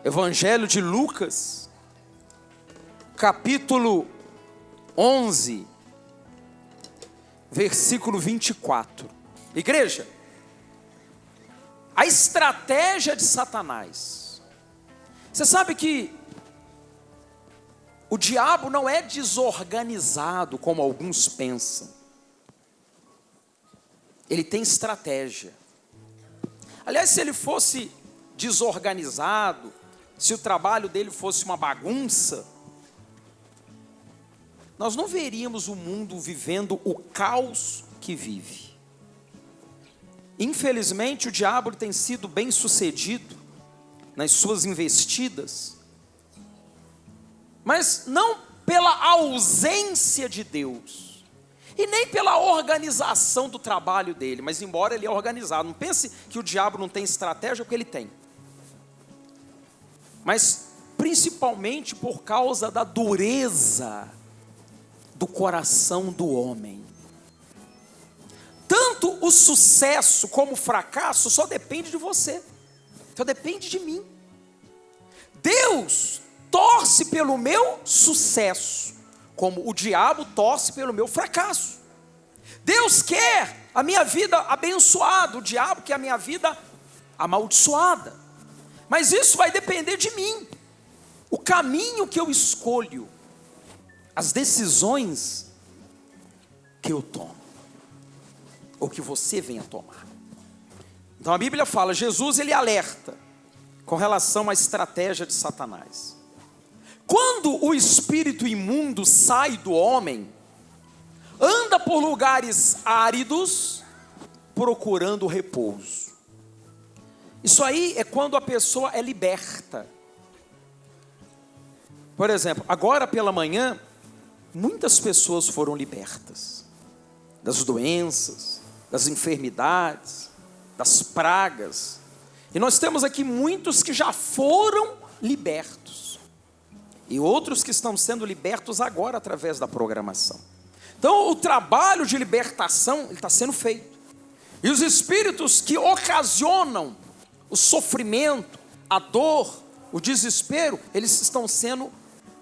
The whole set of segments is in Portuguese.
Evangelho de Lucas, capítulo 11, versículo 24. Igreja, a estratégia de Satanás. Você sabe que o diabo não é desorganizado como alguns pensam. Ele tem estratégia. Aliás, se ele fosse desorganizado, se o trabalho dele fosse uma bagunça, nós não veríamos o mundo vivendo o caos que vive. Infelizmente, o diabo tem sido bem sucedido nas suas investidas, mas não pela ausência de Deus, e nem pela organização do trabalho dele, mas embora ele é organizado. Não pense que o diabo não tem estratégia, porque ele tem. Mas principalmente por causa da dureza do coração do homem. Tanto o sucesso como o fracasso só depende de você, só depende de mim. Deus torce pelo meu sucesso, como o diabo torce pelo meu fracasso. Deus quer a minha vida abençoada, o diabo quer a minha vida amaldiçoada. Mas isso vai depender de mim, o caminho que eu escolho, as decisões que eu tomo, ou que você venha tomar. Então a Bíblia fala, Jesus ele alerta com relação à estratégia de Satanás. Quando o espírito imundo sai do homem, anda por lugares áridos, procurando repouso. Isso aí é quando a pessoa é liberta. Por exemplo, agora pela manhã, muitas pessoas foram libertas das doenças, das enfermidades, das pragas. E nós temos aqui muitos que já foram libertos. E outros que estão sendo libertos agora através da programação. Então o trabalho de libertação está sendo feito. E os espíritos que ocasionam o sofrimento, a dor, o desespero, eles estão sendo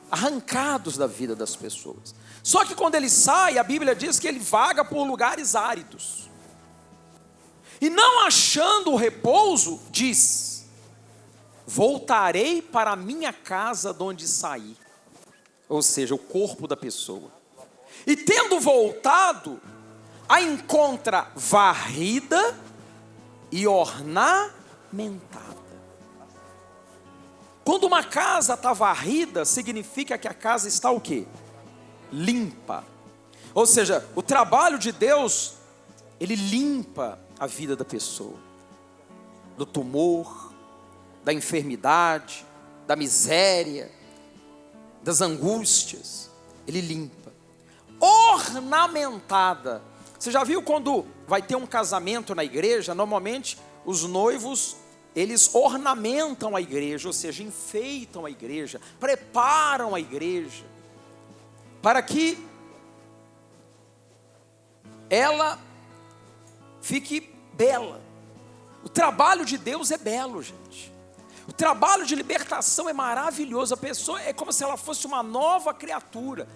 arrancados da vida das pessoas. Só que quando ele sai, a Bíblia diz que ele vaga por lugares áridos. E não achando o repouso, diz: voltarei para a minha casa de onde saí. Ou seja, o corpo da pessoa. E tendo voltado, a encontra varrida e ornamentada. Quando uma casa está varrida, significa que a casa está o quê? Limpa. Ou seja, o trabalho de Deus, ele limpa a vida da pessoa. Do tumor, da enfermidade, da miséria, das angústias. Ele limpa. Ornamentada. Você já viu quando vai ter um casamento na igreja? Normalmente os noivos, eles ornamentam a igreja, ou seja, enfeitam a igreja, preparam a igreja, para que ela fique bela. O trabalho de Deus é belo, gente. O trabalho de libertação é maravilhoso. A pessoa é como se ela fosse uma nova criatura.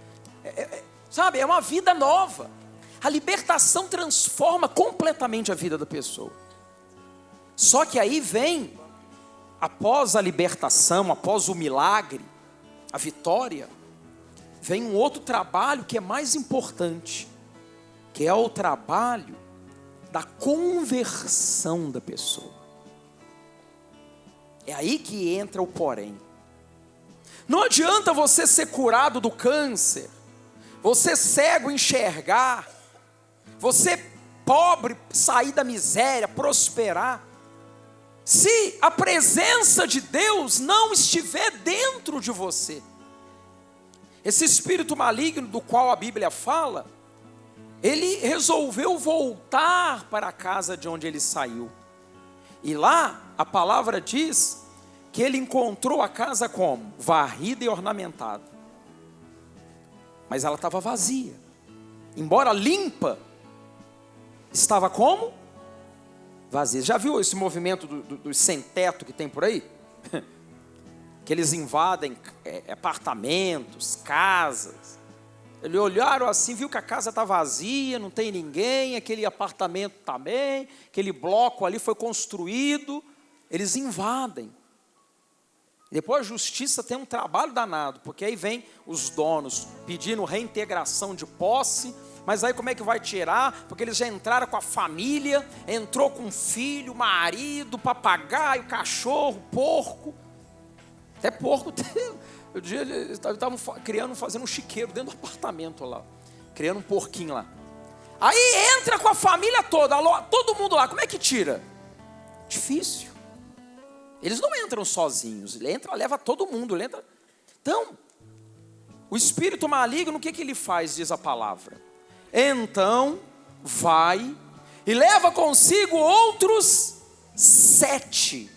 Sabe, é uma vida nova. A libertação transforma completamente a vida da pessoa. Só que aí vem, após a libertação, após o milagre, a vitória, vem um outro trabalho que é mais importante, que é o trabalho da conversão da pessoa. É aí que entra o porém. Não adianta você ser curado do câncer, você cego enxergar, você pobre sair da miséria, prosperar, se a presença de Deus não estiver dentro de você. Esse espírito maligno do qual a Bíblia fala, ele resolveu voltar para a casa de onde ele saiu. E lá a palavra diz que ele encontrou a casa como? Varrida e ornamentada. Mas ela estava vazia. Embora limpa, estava como? Vazia. Já viu esse movimento dos sem teto que tem por aí? que eles invadem apartamentos, casas. Eles olharam assim, viu que a casa está vazia, não tem ninguém, aquele apartamento também, aquele bloco ali foi construído, eles invadem. Depois a justiça tem um trabalho danado, porque aí vem os donos pedindo reintegração de posse, mas aí como é que vai tirar? Porque eles já entraram com a família, entrou com o filho, o marido, o papagaio, o cachorro, o porco. Até porco, eles estavam fazendo um chiqueiro dentro do apartamento lá, criando um porquinho lá. Aí entra com a família toda, todo mundo lá, como é que tira? Difícil. Eles não entram sozinhos, ele entra, leva todo mundo. Então, o espírito maligno, o que ele faz, diz a palavra? Então, vai e leva consigo outros 7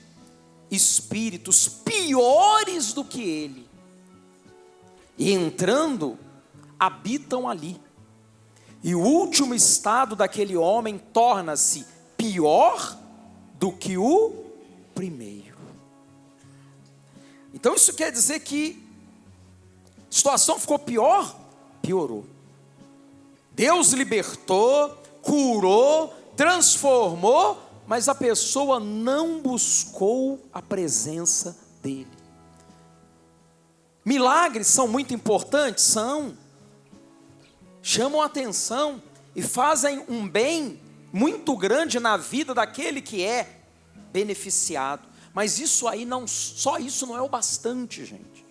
espíritos piores do que ele. E entrando, habitam ali. E o último estado daquele homem torna-se pior do que o primeiro. Então isso quer dizer que a situação ficou pior? Piorou. Deus libertou, curou, transformou, mas a pessoa não buscou a presença dele. Milagres são muito importantes? São. Chamam a atenção e fazem um bem muito grande na vida daquele que é beneficiado. Mas isso aí só isso não é o bastante, gente.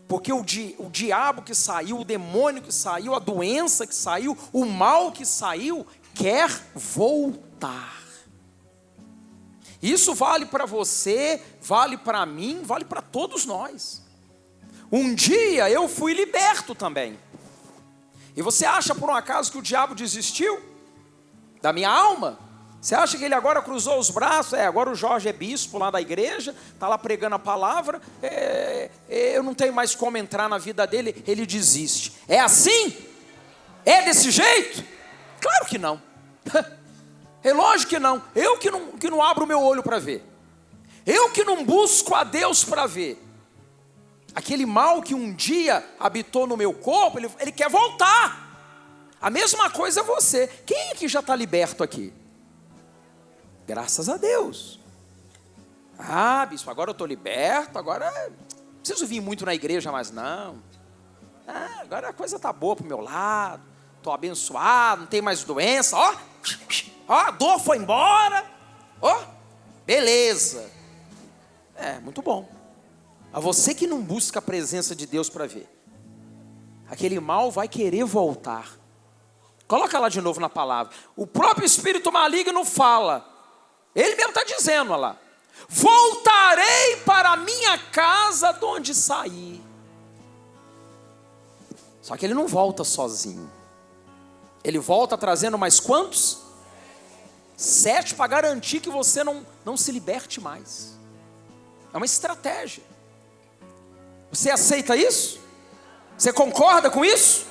Porque o diabo que saiu, o demônio que saiu, a doença que saiu, o mal que saiu, quer voltar. Isso vale para você, vale para mim, vale para todos nós. Um dia eu fui liberto também. E você acha por um acaso que o diabo desistiu da minha alma? Você acha que ele agora cruzou os braços? Agora o Jorge é bispo lá da igreja, está lá pregando a palavra, eu não tenho mais como entrar na vida dele, ele desiste. É assim? É desse jeito? Claro que não. É lógico que não. Eu que não abro o meu olho para ver. Eu que não busco a Deus para ver. Aquele mal que um dia habitou no meu corpo, ele quer voltar. A mesma coisa é você. Quem é que já está liberto aqui? Graças a Deus. Ah, bispo, agora eu estou liberto, agora não preciso vir muito na igreja mais não. Agora a coisa está boa para o meu lado, estou abençoado, não tem mais doença, ó, a dor foi embora, ó, beleza. Muito bom. A você que não busca a presença de Deus para ver, aquele mal vai querer voltar. Coloca lá de novo na palavra. O próprio espírito maligno fala. Ele mesmo está dizendo, olha lá. Voltarei para a minha casa de onde saí. Só que ele não volta sozinho. Ele volta trazendo mais quantos? 7 para garantir que você não se liberte mais. É uma estratégia. Você aceita isso? Você concorda com isso?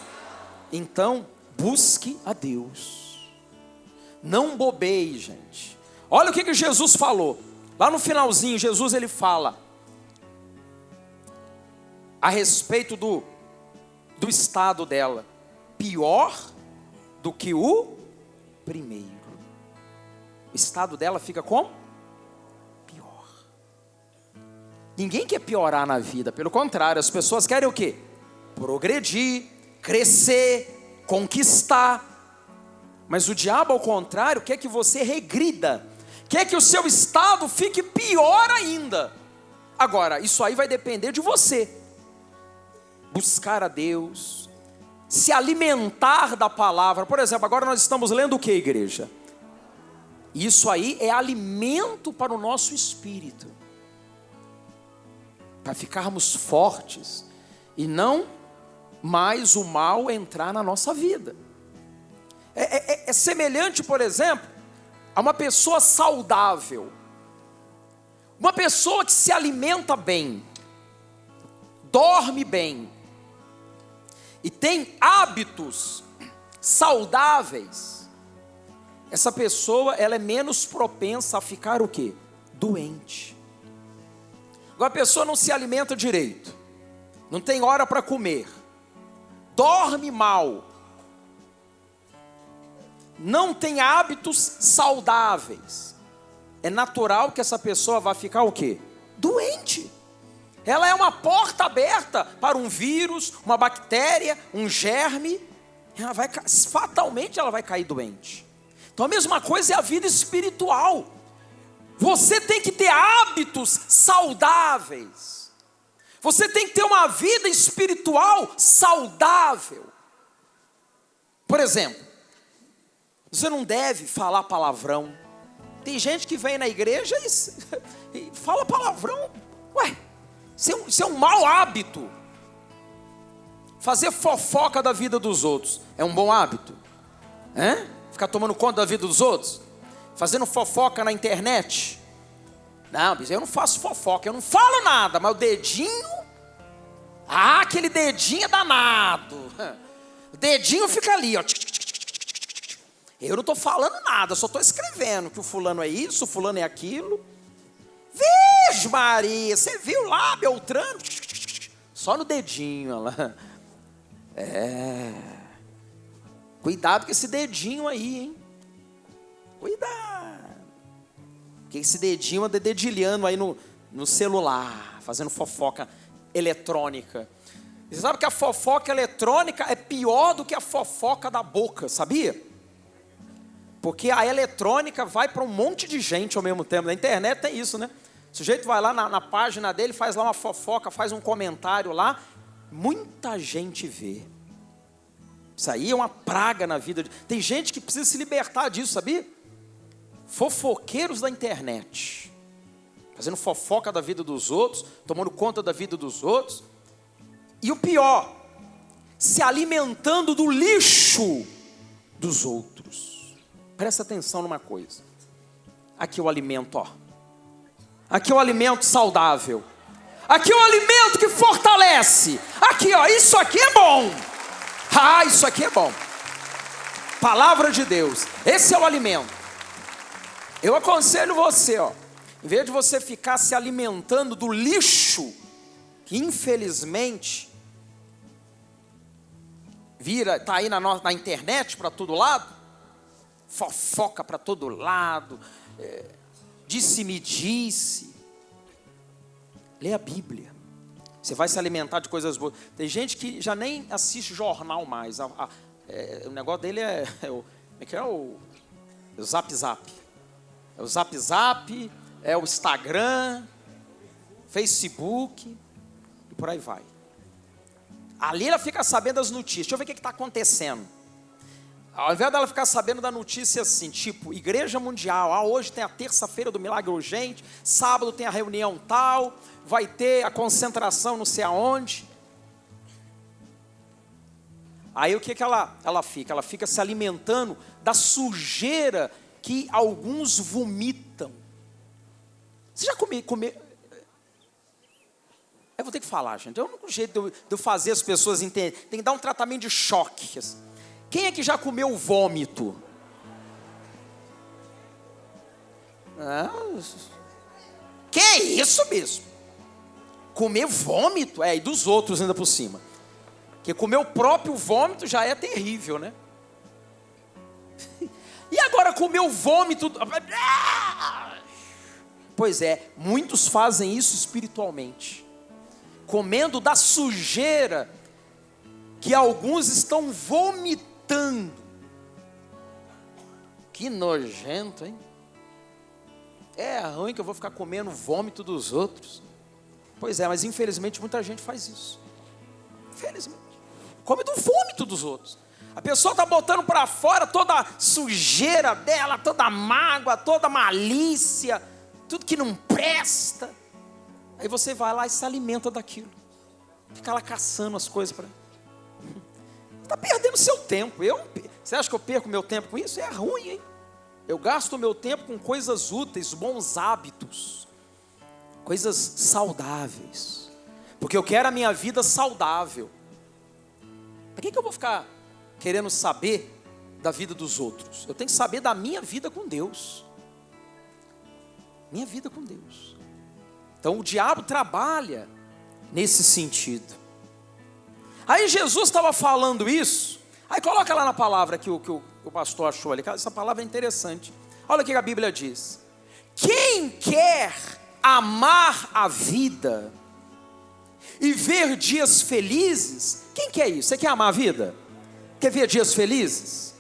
Então, busque a Deus. Não bobeie, gente. Olha o que Jesus falou. Lá no finalzinho, Jesus ele fala a respeito do estado dela. Pior do que o primeiro. O estado dela fica como? Pior. Ninguém quer piorar na vida. Pelo contrário, as pessoas querem o quê? Progredir, crescer, conquistar. Mas o diabo, ao contrário, quer que você regrida. Quer que o seu estado fique pior ainda. Agora, isso aí vai depender de você. Buscar a Deus, se alimentar da palavra. Por exemplo, agora nós estamos lendo o que, igreja? Isso aí é alimento para o nosso espírito. Para ficarmos fortes e não mais o mal entrar na nossa vida. É semelhante, por exemplo, a uma pessoa saudável. Uma pessoa que se alimenta bem, dorme bem e tem hábitos saudáveis. Essa pessoa, ela é menos propensa a ficar o quê? Doente. Agora a pessoa não se alimenta direito, não tem hora para comer, dorme mal, não tem hábitos saudáveis. É natural que essa pessoa vá ficar o quê? Doente. Ela é uma porta aberta para um vírus, uma bactéria, um germe. Fatalmente ela vai cair doente. Então a mesma coisa é a vida espiritual. Você tem que ter hábitos saudáveis. Você tem que ter uma vida espiritual saudável. Por exemplo, você não deve falar palavrão. Tem gente que vem na igreja e fala palavrão. Ué, isso é um mau hábito. Fazer fofoca da vida dos outros é um bom hábito? Ficar tomando conta da vida dos outros? Fazendo fofoca na internet? Não, eu não faço fofoca, eu não falo nada, mas o dedinho, aquele dedinho é danado. O dedinho fica ali, ó. Eu não estou falando nada, só estou escrevendo que o fulano é isso, o fulano é aquilo. Veja, Maria, você viu lá, Beltrano? Só no dedinho, ela. Cuidado com esse dedinho aí, hein? Cuidado. Porque esse dedinho anda dedilhando aí no celular, fazendo fofoca eletrônica. Você sabe que a fofoca eletrônica é pior do que a fofoca da boca, sabia? Porque a eletrônica vai para um monte de gente ao mesmo tempo. Na internet tem isso, né? O sujeito vai lá na página dele, faz lá uma fofoca, faz um comentário lá. Muita gente vê. Isso aí é uma praga na vida. Tem gente que precisa se libertar disso, sabia? Fofoqueiros da internet. Fazendo fofoca da vida dos outros, tomando conta da vida dos outros. E o pior, se alimentando do lixo dos outros. Presta atenção numa coisa. Aqui é o alimento, ó. Aqui é o alimento saudável. Aqui é o alimento que fortalece. Aqui, ó, isso aqui é bom. Isso aqui é bom. Palavra de Deus. Esse é o alimento. Eu aconselho você, ó, em vez de você ficar se alimentando do lixo, que infelizmente tá aí na internet para todo lado, fofoca para todo lado, disse-me disse. Lê a Bíblia. Você vai se alimentar de coisas boas. Tem gente que já nem assiste jornal mais. O negócio dele é o Zap Zap. É o Zap Zap, é o Instagram, Facebook e por aí vai. Ali ela fica sabendo das notícias. Deixa eu ver o que está acontecendo. Ao invés dela ficar sabendo da notícia assim, tipo, Igreja Mundial, hoje tem a terça-feira do Milagre Urgente, sábado tem a reunião tal, vai ter a concentração não sei aonde. Aí o que ela fica? Ela fica se alimentando da sujeira que alguns vomitam. Você já comeu? Eu vou ter que falar, gente. É o único jeito de eu fazer as pessoas entenderem. Tem que dar um tratamento de choque. Quem é que já comeu vômito? Que isso, bispo? Comer vômito? E dos outros ainda por cima. Porque comer o próprio vômito já é terrível, né? E agora comer o vômito? Pois é, muitos fazem isso espiritualmente. Comendo da sujeira que alguns estão vomitando. Que nojento, hein? É ruim que eu vou ficar comendo vômito dos outros. Pois é, mas infelizmente muita gente faz isso. Infelizmente. Come do vômito dos outros. A pessoa está botando para fora toda a sujeira dela, toda a mágoa, toda a malícia, tudo que não presta. Aí você vai lá e se alimenta daquilo. Fica lá caçando as coisas para... Está perdendo seu tempo. Você acha que eu perco meu tempo com isso? É ruim, hein? Eu gasto o meu tempo com coisas úteis, bons hábitos, coisas saudáveis, porque eu quero a minha vida saudável. Para que eu vou ficar querendo saber da vida dos outros? Eu tenho que saber da minha vida com Deus. Minha vida com Deus. Então o diabo trabalha nesse sentido. Aí Jesus estava falando isso. Aí coloca lá na palavra que o pastor achou ali. Essa palavra é interessante. Olha o que a Bíblia diz. Quem quer amar a vida e ver dias felizes, quem quer isso? Você quer amar a vida? Quer ver dias felizes?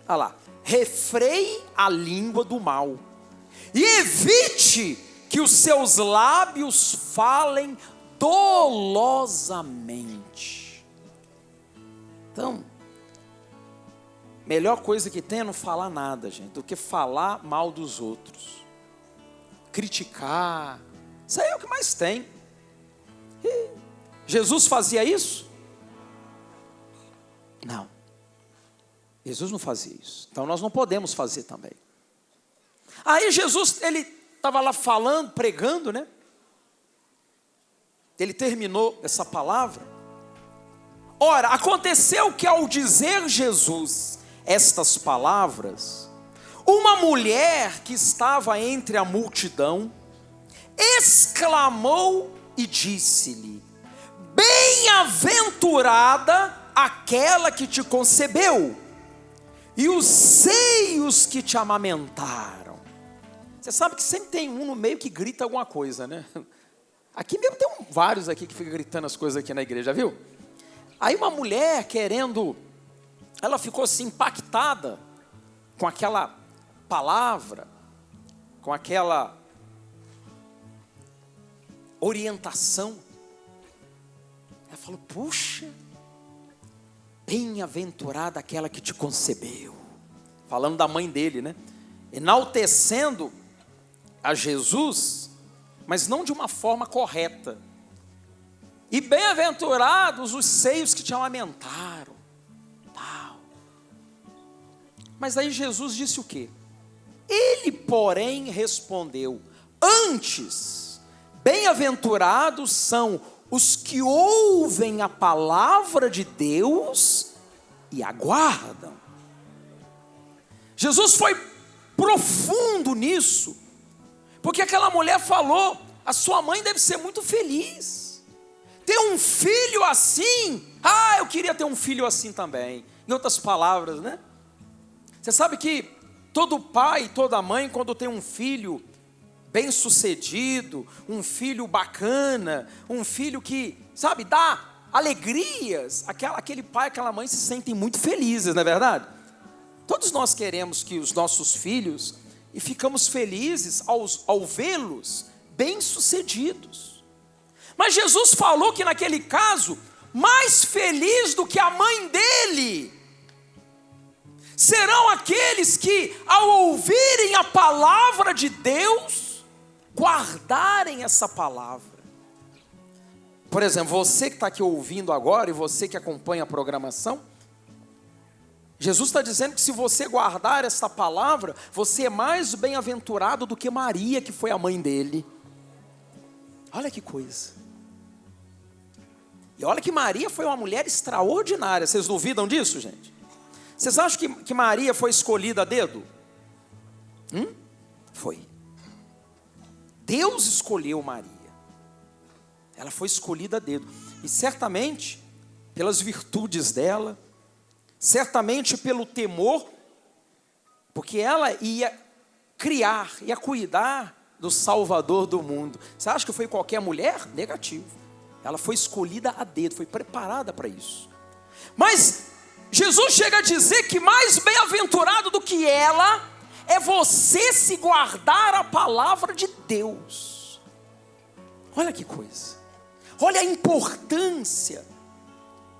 Olha lá. Refreie a língua do mal e evite que os seus lábios falem dolosamente. Então, melhor coisa que tem é não falar nada, gente, do que falar mal dos outros, criticar. Isso aí é o que mais tem. E Jesus fazia isso? Não. Jesus não fazia isso. Então nós não podemos fazer também. Aí Jesus, ele estava lá falando, pregando, né? Ele terminou essa palavra. Ora, aconteceu que ao dizer Jesus estas palavras, uma mulher que estava entre a multidão, exclamou e disse-lhe: bem-aventurada aquela que te concebeu, e os seios que te amamentaram. Você sabe que sempre tem um no meio que grita alguma coisa, né? Aqui mesmo tem vários aqui que ficam gritando as coisas aqui na igreja, viu? Aí uma mulher querendo, ela ficou assim impactada com aquela palavra, com aquela orientação. Ela falou: puxa, bem-aventurada aquela que te concebeu. Falando da mãe dele, né? Enaltecendo a Jesus, mas não de uma forma correta. E bem-aventurados os seios que te amamentaram. Tal. Mas aí Jesus disse o quê? Ele, porém, respondeu: antes, bem-aventurados são os que ouvem a palavra de Deus e aguardam. Jesus foi profundo nisso, porque aquela mulher falou: a sua mãe deve ser muito feliz. Ter um filho assim, eu queria ter um filho assim também. Em outras palavras, né? Você sabe que todo pai, toda mãe, quando tem um filho bem sucedido, um filho bacana, um filho que, sabe, dá alegrias, aquele pai, aquela mãe se sentem muito felizes, não é verdade? Todos nós queremos que os nossos filhos, e ficamos felizes ao vê-los bem-sucedidos. Mas Jesus falou que naquele caso, mais feliz do que a mãe dele, serão aqueles que, ao ouvirem a palavra de Deus, guardarem essa palavra. Por exemplo, você que está aqui ouvindo agora, e você que acompanha a programação, Jesus está dizendo que se você guardar essa palavra, você é mais bem-aventurado do que Maria, que foi a mãe dele. Olha que coisa. E olha que Maria foi uma mulher extraordinária. Vocês duvidam disso, gente? Vocês acham que Maria foi escolhida a dedo? Foi. Deus escolheu Maria. Ela foi escolhida a dedo. E certamente, pelas virtudes dela, certamente pelo temor, porque ela ia criar, ia cuidar do Salvador do mundo. Você acha que foi qualquer mulher? Negativo. Ela foi escolhida a dedo, foi preparada para isso. Mas Jesus chega a dizer que mais bem-aventurado do que ela é você se guardar a palavra de Deus. Olha que coisa. Olha a importância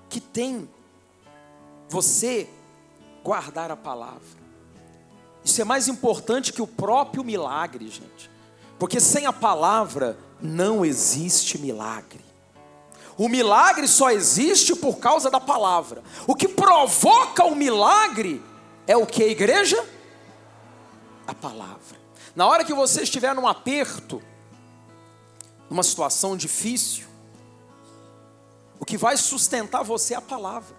que tem você guardar a palavra. Isso é mais importante que o próprio milagre, gente. Porque sem a palavra não existe milagre. O milagre só existe por causa da palavra. O que provoca o milagre é o que, igreja? A palavra. Na hora que você estiver num aperto, numa situação difícil, o que vai sustentar você é a palavra.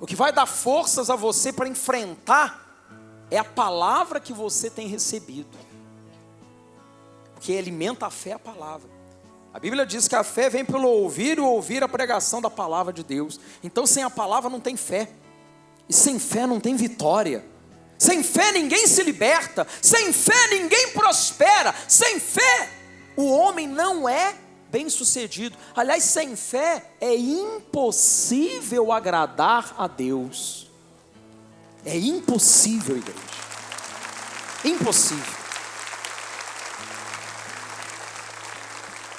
O que vai dar forças a você para enfrentar é a palavra que você tem recebido. Porque que alimenta a fé é a palavra. A Bíblia diz que a fé vem pelo ouvir e ouvir a pregação da palavra de Deus. Então sem a palavra não tem fé. E sem fé não tem vitória. Sem fé ninguém se liberta. Sem fé ninguém prospera. Sem fé o homem não é bem-sucedido. Aliás, sem fé é impossível agradar a Deus. É impossível, igreja. Impossível.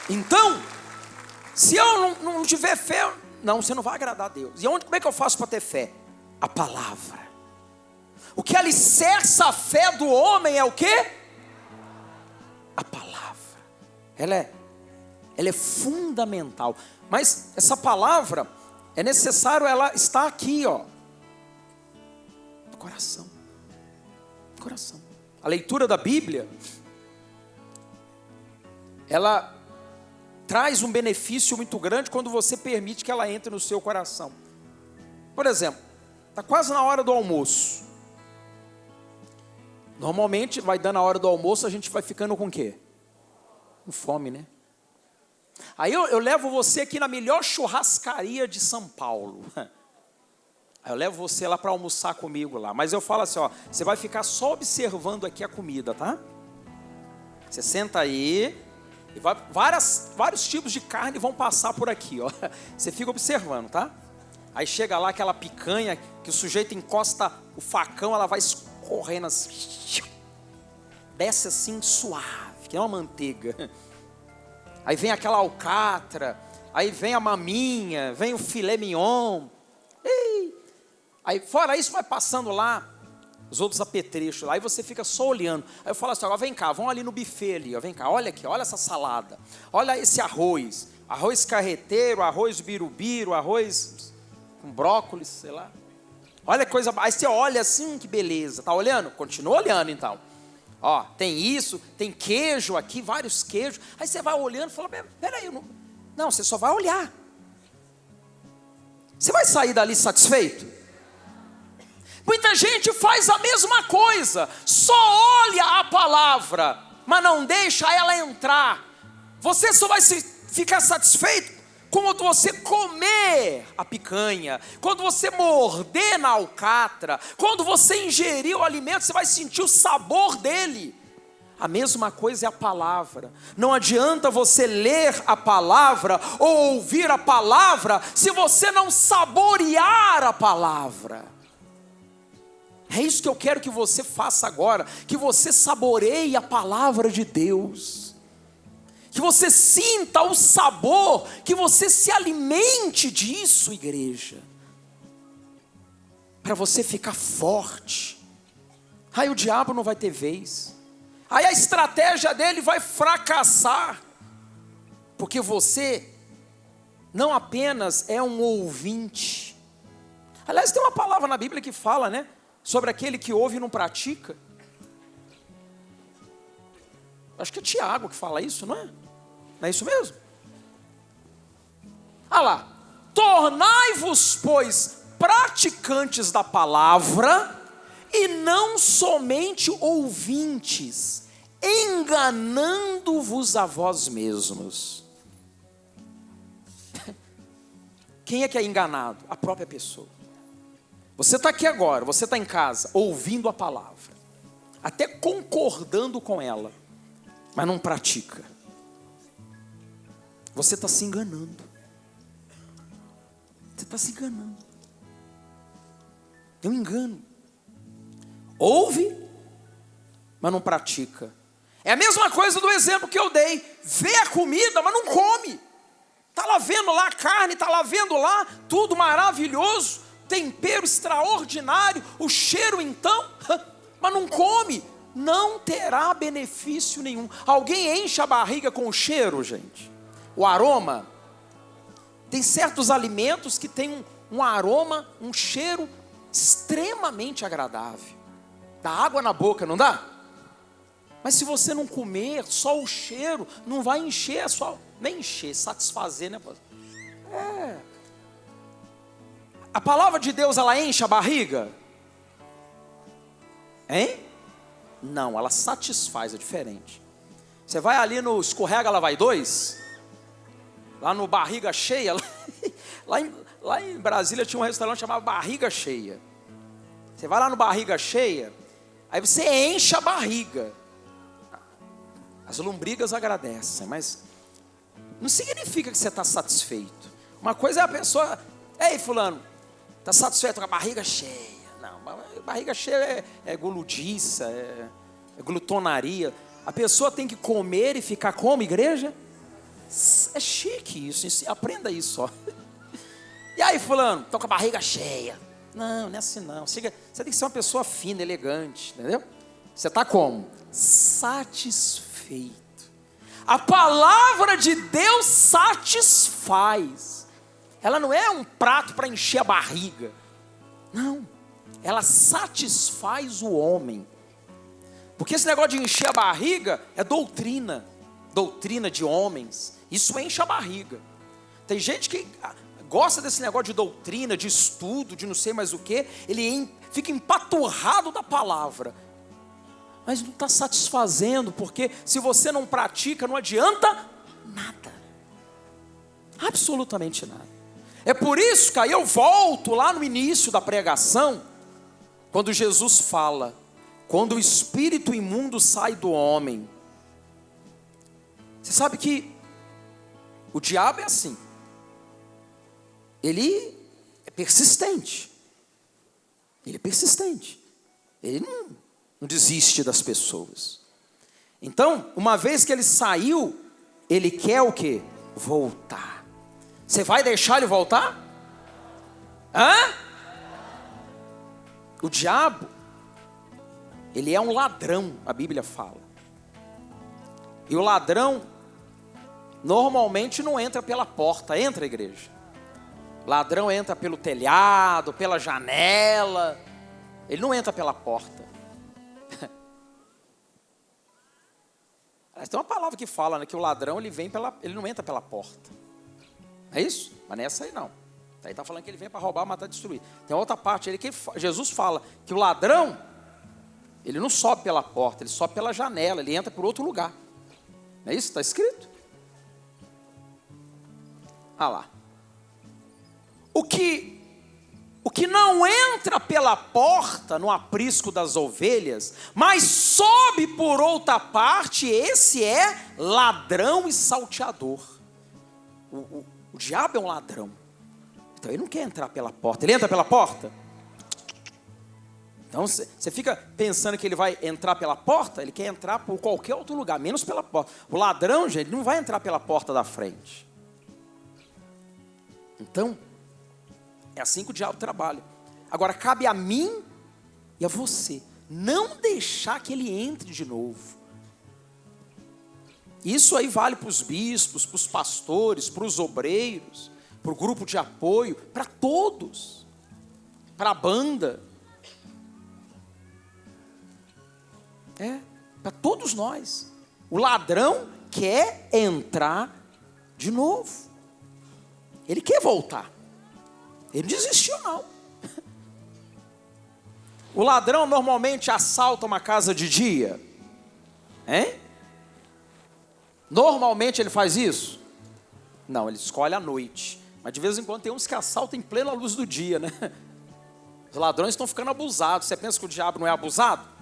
Então, se eu não tiver fé, não, você não vai agradar a Deus. E como é que eu faço para ter fé? A palavra. O que alicerça a fé do homem é o quê? A palavra. Ela é fundamental. Mas essa palavra, é necessário ela estar aqui, ó. No coração. No coração. A leitura da Bíblia, ela traz um benefício muito grande quando você permite que ela entre no seu coração. Por exemplo, está quase na hora do almoço. Normalmente vai dando a hora do almoço, a gente vai ficando com o quê? Com fome, né? Aí eu levo você aqui na melhor churrascaria de São Paulo. Aí eu levo você lá para almoçar comigo lá. Mas eu falo assim, ó, você vai ficar só observando aqui a comida, tá? Você senta aí, e vários tipos de carne vão passar por aqui, ó. Você fica observando, tá? Aí chega lá aquela picanha, que o sujeito encosta o facão, ela vai escorrendo assim, desce assim suave, que é uma manteiga. Aí vem aquela alcatra, aí vem a maminha, vem o filé mignon. Aí fora isso vai passando lá os outros apetrechos lá, aí você fica só olhando. Aí eu falo assim, agora vem cá, vamos ali no buffet ali, ó, vem cá, olha aqui, olha essa salada, olha esse arroz carreteiro, arroz birubiru, arroz com brócolis, sei lá. Olha que coisa, aí você olha assim, que beleza, tá olhando? Continua olhando então. Ó, tem isso, tem queijo aqui, vários queijos. Aí você vai olhando e fala, peraí, não, você só vai olhar. Você vai sair dali satisfeito? Muita gente faz a mesma coisa, só olha a palavra, mas não deixa ela entrar. Você só vai ficar satisfeito quando você comer a picanha, quando você morder na alcatra, quando você ingerir o alimento, você vai sentir o sabor dele. A mesma coisa é a palavra. Não adianta você ler a palavra ou ouvir a palavra se você não saborear a palavra. É isso que eu quero que você faça agora, que você saboreie a palavra de Deus, que você sinta o sabor, que você se alimente disso, igreja, para você ficar forte. Aí o diabo não vai ter vez, aí a estratégia dele vai fracassar, porque você não apenas é um ouvinte. Aliás, tem uma palavra na Bíblia que fala, né? Sobre aquele que ouve e não pratica. Acho que é Tiago que fala isso, não é? Não é isso mesmo? Ah lá, tornai-vos, pois, praticantes da palavra, e não somente ouvintes, enganando-vos a vós mesmos. Quem é que é enganado? A própria pessoa. Você está aqui agora, você está em casa, ouvindo a palavra, até concordando com ela, mas não pratica. Você está se enganando. Você está se enganando. É um engano. Ouve, mas não pratica. É a mesma coisa do exemplo que eu dei. Vê a comida, mas não come. Está lá vendo lá a carne, está lá vendo lá, tudo maravilhoso, tempero extraordinário, o cheiro então, mas não come, não terá benefício nenhum. Alguém enche a barriga com o cheiro, gente? O aroma. Tem certos alimentos que tem um aroma, um cheiro extremamente agradável. Dá água na boca, não dá? Mas se você não comer, só o cheiro não vai encher, nem encher, satisfazer, né? A palavra de Deus, ela enche a barriga? Hein? Não, ela satisfaz, é diferente. Você vai ali no Escorrega Lá Vai 2, lá no Barriga Cheia, lá em Brasília tinha um restaurante chamado Barriga Cheia. Você vai lá no Barriga Cheia, aí você enche a barriga. As lombrigas agradecem, mas não significa que você está satisfeito. Uma coisa é a pessoa, ei fulano, está satisfeito com a barriga cheia? Não, barriga cheia é guludiça, é glutonaria. A pessoa tem que comer e ficar como, igreja? É chique isso, aprenda isso, ó. E aí fulano, estou com a barriga cheia. Não é assim não. Você tem que ser uma pessoa fina, elegante, entendeu? Você está como? Satisfeito. A palavra de Deus satisfaz. Ela não é um prato para encher a barriga. Não. Ela satisfaz o homem. Porque esse negócio de encher a barriga é doutrina. Doutrina de homens. Isso enche a barriga. Tem gente que gosta desse negócio de doutrina, de estudo, de não sei mais o que. Ele fica empaturrado da palavra. Mas não está satisfazendo, porque se você não pratica, não adianta nada. Absolutamente nada. É por isso que aí eu volto lá no início da pregação, quando Jesus fala, quando o espírito imundo sai do homem. Você sabe que o diabo é assim. Ele é persistente. Ele é persistente. Ele não desiste das pessoas. Então, uma vez que ele saiu, ele quer o quê? Voltar. Você vai deixar ele voltar? Hã? O diabo, ele é um ladrão, a Bíblia fala. E o ladrão normalmente não entra pela porta, entra, igreja? Ladrão entra pelo telhado, pela janela. Ele não entra pela porta. Tem uma palavra que fala, né, que o ladrão ele não entra pela porta. É isso? Mas não é essa aí não. Aí está falando que ele vem para roubar, matar, destruir. Tem outra parte ali que Jesus fala que o ladrão, ele não sobe pela porta, ele sobe pela janela, ele entra por outro lugar. Não é isso? Está escrito? Ah lá. O que não entra pela porta no aprisco das ovelhas, mas sobe por outra parte, esse é ladrão e salteador. O diabo é um ladrão. Então ele não quer entrar pela porta. Ele entra pela porta? Então você fica pensando que ele vai entrar pela porta, ele quer entrar por qualquer outro lugar, menos pela porta. O ladrão, gente, não vai entrar pela porta da frente. Então, é assim que o diabo trabalha. Agora, cabe a mim e a você não deixar que ele entre de novo. Isso aí vale para os bispos, para os pastores, para os obreiros, para o grupo de apoio, para todos, para a banda. Para todos nós. O ladrão quer entrar de novo. Ele quer voltar. Ele não desistiu não. O ladrão normalmente assalta uma casa de dia. Hein? Normalmente ele faz isso? Não, ele escolhe à noite. Mas de vez em quando tem uns que assaltam em plena luz do dia, né? Os ladrões estão ficando abusados. Você pensa que o diabo não é abusado?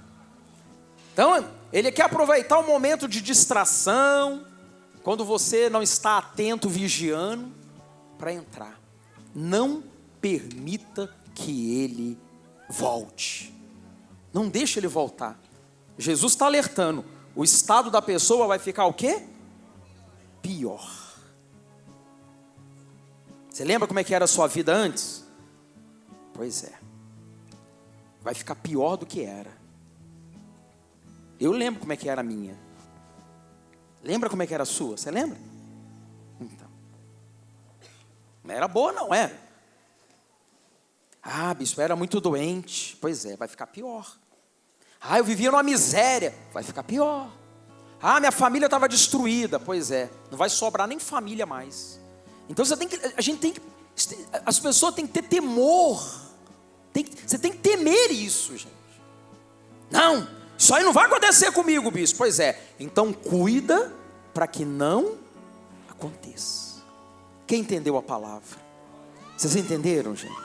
Então, ele quer aproveitar o momento de distração, quando você não está atento, vigiando, para entrar. Não permita que ele volte. Não deixe ele voltar. Jesus está alertando. O estado da pessoa vai ficar o quê? Pior. Você lembra como é que era a sua vida antes? Pois é. Vai ficar pior do que era. Eu lembro como é que era a minha. Lembra como é que era a sua? Você lembra? Então. Não era boa, não era. Ah, bispo, eu era muito doente. Pois é, vai ficar pior. Ah, eu vivia numa miséria. Vai ficar pior. Ah, minha família estava destruída. Pois é, não vai sobrar nem família mais. Então as pessoas têm que ter temor. Você tem que temer isso, gente. Não, Isso aí não vai acontecer comigo, bispo. Pois é, então cuida para que não aconteça. Quem entendeu a palavra? Vocês entenderam, gente?